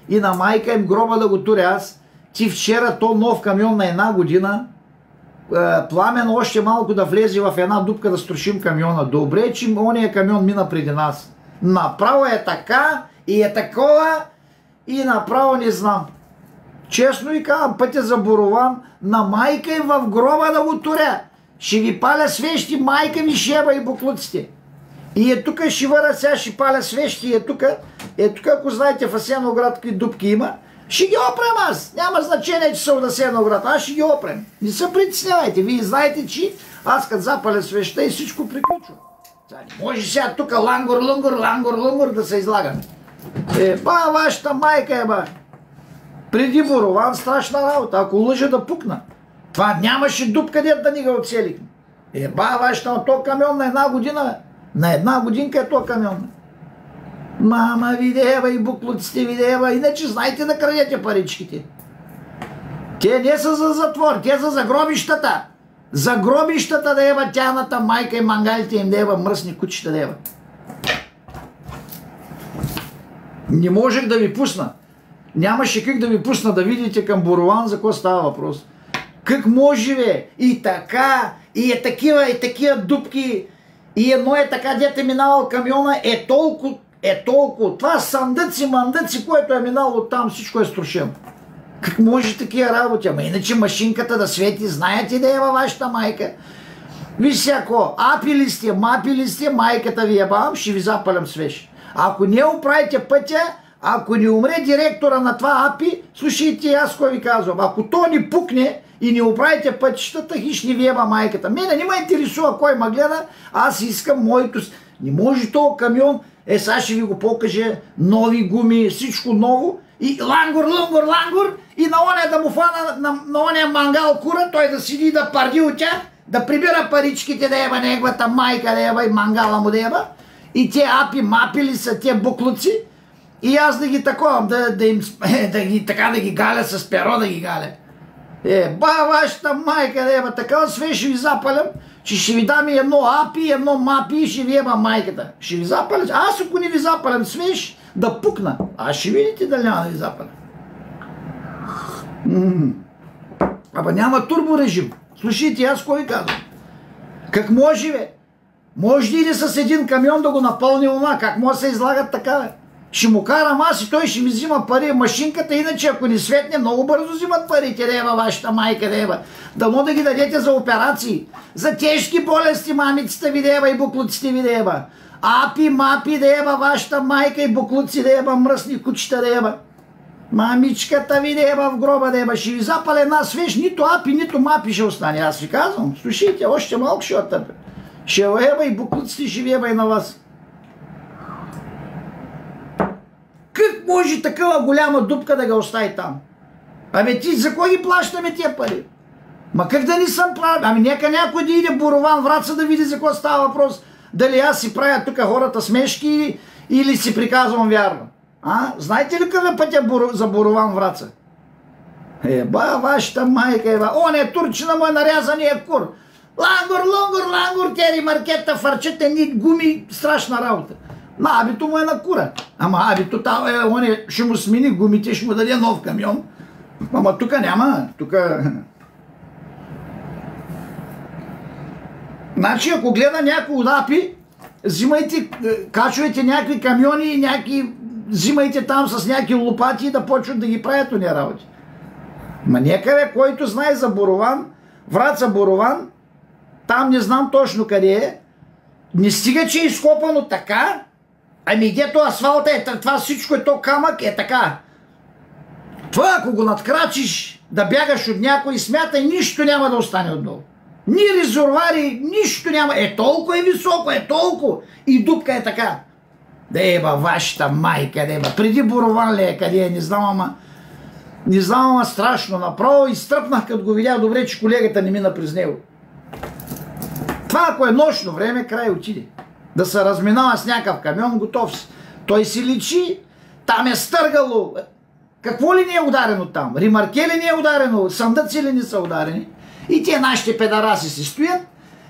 и на майка им гроба да го туря аз. Ти вчера то нов камион на 1 година, Пламен още малко да влезе в една дупка да струшим камиона. Добре, че ония камион мина преди нас. Направо е така и е такова и направо не знам. Честно ви казвам, пътя за Борован на майка им в гроба да го туря. Ще ви паля свещи, майка ми шеба и буклуците. И е тук ще върна сега, ще паля свещи, е тук, ако знаете в Асеновград какви дупки има, ще ги опрем аз. Няма значение, че са от Асеновград, аз ще ги опрем. Не се притеснявайте, вие знаете, че аз като запаля свеща и всичко приключва. Може сега тук лангур да се излагаме. Вашата майка е, преди Борован страшна работа, ако лъжа да пукна. Това нямаше дупка, дет да ни го оцелихме. Вашата, то камион на 1 година, на 1 годинка е то камион. Мама видева и буклуците видева, иначе знаете да крадете паричките. Те не са за затвор, те са за гробищата. За гробищата да ева тяната майка и мангалите им да ева мръсни кучета да ева. Не можех да ви пусна. Нямаше как да ви пусна да видите към Борован за какво става въпрос. Как може, бе? И така, и е такива дупки, и едно е така, дете минавал камиона, е толкова. Това мандъци, което е минало оттам, всичко е струшено. Как може такива работи? Ама иначе машинката да свети, знаете да е във вашата майка. Виж всяко, мапи ли сте, майката ви ебавам, ще ви запалям свеж. Ако не оправите пътя, ако не умре директора на това АПИ, слушайте аз кой ви казвам. Ако то ни пукне и не оправите пътищата, хищ не ви еба майката. Мене не ме интересува кой ме гледа, аз искам моето... Не може този камион, сега ще ви го покаже, нови гуми, всичко ново, и лангур, и на оня да му фана, на оня мангал кура, той да седи да парди от тях, да прибира паричките да еба неговата майка да еба и мангала му да еба, и те апи, мапи ли са те буклуци, и аз да ги таковам, да ги галя с перо, да ги галя. Вашата майка да еба, така свеж ще ви запалям, че ще ви дам едно апи, едно мапи и ще ви еба майката. Ще ви запалям, аз ако не ви запалям свеж, да пукна. Аз ще видите дали няма да ви запалям. Ама няма турборежим. Слушайте, аз кой казвам? Как може, бе? Може ли с един камион да го напълни ума? Как може да се излагат така, бе? Ще му карам аз и той ще ми взима пари в машинката, иначе ако ни светне, много бързо взимат парите, дева, вашата майка, дева. Дано да ги дадете за операции, за тежки болести, мамицата ви, дева, и буклуците ви, дева. Апи, мапи, дева, вашата майка и буклуци, дева, мръсни кучета, дева. Мамичката ви, дева, в гроба, дева, ще ви запаля една свеж, нито апи, нито мапи ще остане, аз ви казвам. Слушайте, още малко ще отърпя. Ще ева и буклуците ще ви ева и на вас. Как може такава голяма дупка да го остави там? Абе ти за кой ги плащаме тия пари? Ма как да не съм правил? Ами нека някой да иде Борован, Враца да види за какво става въпрос. Дали аз си правя тук хората смешки или си приказвам вярно. Знаете ли къде пътя за Борован, Враца? Вашата майка, он е турчина му е нарязания кур. Лангур, тери маркета, фарчета, ни гуми, страшна работа. Абито му е на кура. Ама абито он ще му смени гумите, ще му даде нов камион. Ама тук няма. Значи ако гледа някой от АПИ, взимайте, качвайте някакви камиони, взимайте там с някакви лопати да почват да ги правят уния работи. Ма някъде, който знае за Борован, Враца Борован, там не знам точно къде е, не стига, че е изкопано така, ами дето асфалта е, това всичко е то камък, е така. Това ако го надкрачиш да бягаш от някой, смятай, нищо няма да остане отдолу. Ни резервуари, нищо няма. Толкова е високо, толкова. И дупка е така. Вашата майка, преди Борован ли е, къде е, не знам, ама страшно. Направо изтръпнах, като го видях, добре, че колегата не мина през него. Това ако е нощно време, край отиде. Да се разминава с някакъв камион, готов си. Той си личи, там е стъргало. Какво ли не е ударено там? Ремарке ли не е ударено? Съндъци ли не са ударени? И тия нашите педараси си стоят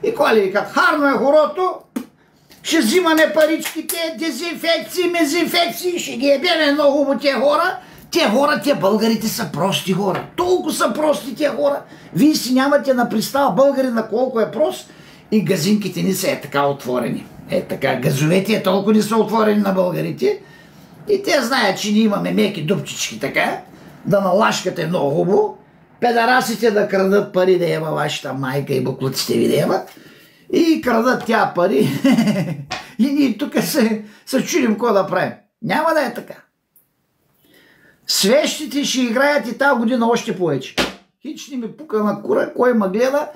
и коли викат, харно е хорото, ще взимаме паричките, дезинфекции, мезинфекции, ще ги ебеме много хубаво тия хора, Те хора, те българите са прости хора. Толкова са прости те хора. Вие си нямате на представа българина колко е прост и газинките ни са така отворени. Така, газовете толкова не са отворени на българите и те знаят, че ние имаме меки дупчички така, да налашкате много хубаво, педарасите да крадат пари да ева вашата майка и буклуците ви да ева и крадат тя пари и ние тук се чудим какво да правим. Няма да е така. Свещите ще играят и тази година още повече. Хич не ми пука на кура, кой ма гледа,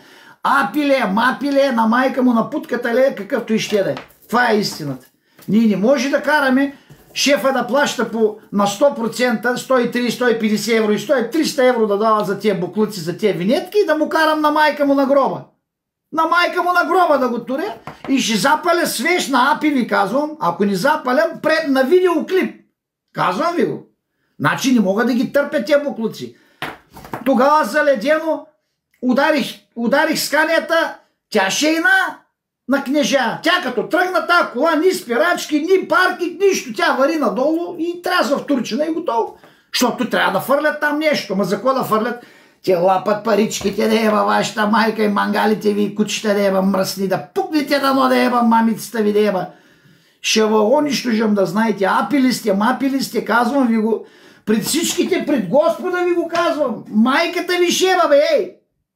апиле, мапиле, на майка му на путката ле, какъвто и ще да е. Това е истината. Ние не може да караме шефа да плаща на 100%, 130-150 евро и 300 евро да дава за тия буклуци, за тия винетки и да му карам на майка му на гроба. На майка му на гроба да го туря и ще запаля свещ на апи, ви казвам. Ако не запалям, пред на видеоклип. Казвам ви го. Значи не мога да ги търпя тия буклуци. Тогава заледено ударих сканията, тя шейна на кнежа. Тя като тръгна тази кола, ни спирачки, ни паркинг, нищо. Тя вари надолу и трязва в Турчина и готово. Защото трябва да фърлят там нещо. Ма за какво да фърлят? Те лапат паричките да ева вашата майка и мангалите ви и кучета да ева мръсни, да пукнете дано да ева мамицата ви да ева. Ще унищожам да знаете. Апили сте, казвам ви го. Пред всичките, пред Господа ви го казвам. Майката ви ще ева, бе, ей!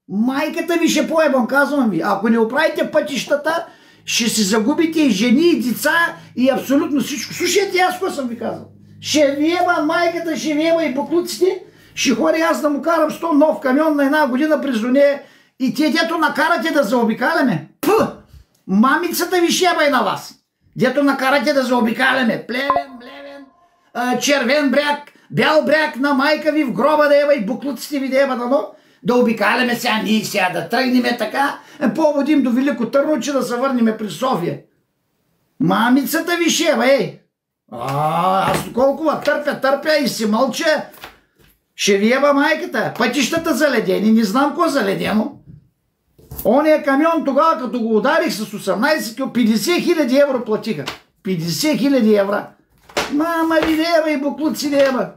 Майката ви ще поебам, казвам ви. Ако не оправите пътищата, ще си загубите и жени, и деца, и абсолютно всичко. Слушайте, аз какво съм ви казал. Ще ви еба майката, ще ви еба и буклуците. Ще хори аз да му карам 100 нов камион на една година през нея и те дето накарате да заобикаляме. Пъ! Мамицата ви ще еба и на вас. Дето накарате да заобикаляме. Плевен, блевен, червен бряг, бял бряг на майка ви в гроба да еба и буклуците ви да еба дано. Да обикаляме сега, ние сега да тръгнем така, поводим до Велико Търново, че да се върнем при София. Мамицата ви ще еба, ей! Аз колкова търпя и си мълча. Ще ви еба майката. Пътищата заледени, не знам какво заледено. Ония камион тогава, като го ударих с 18 кг, 50 000 евро платиха. 50 000 евро. Мама ви да еба и буклуци да еба.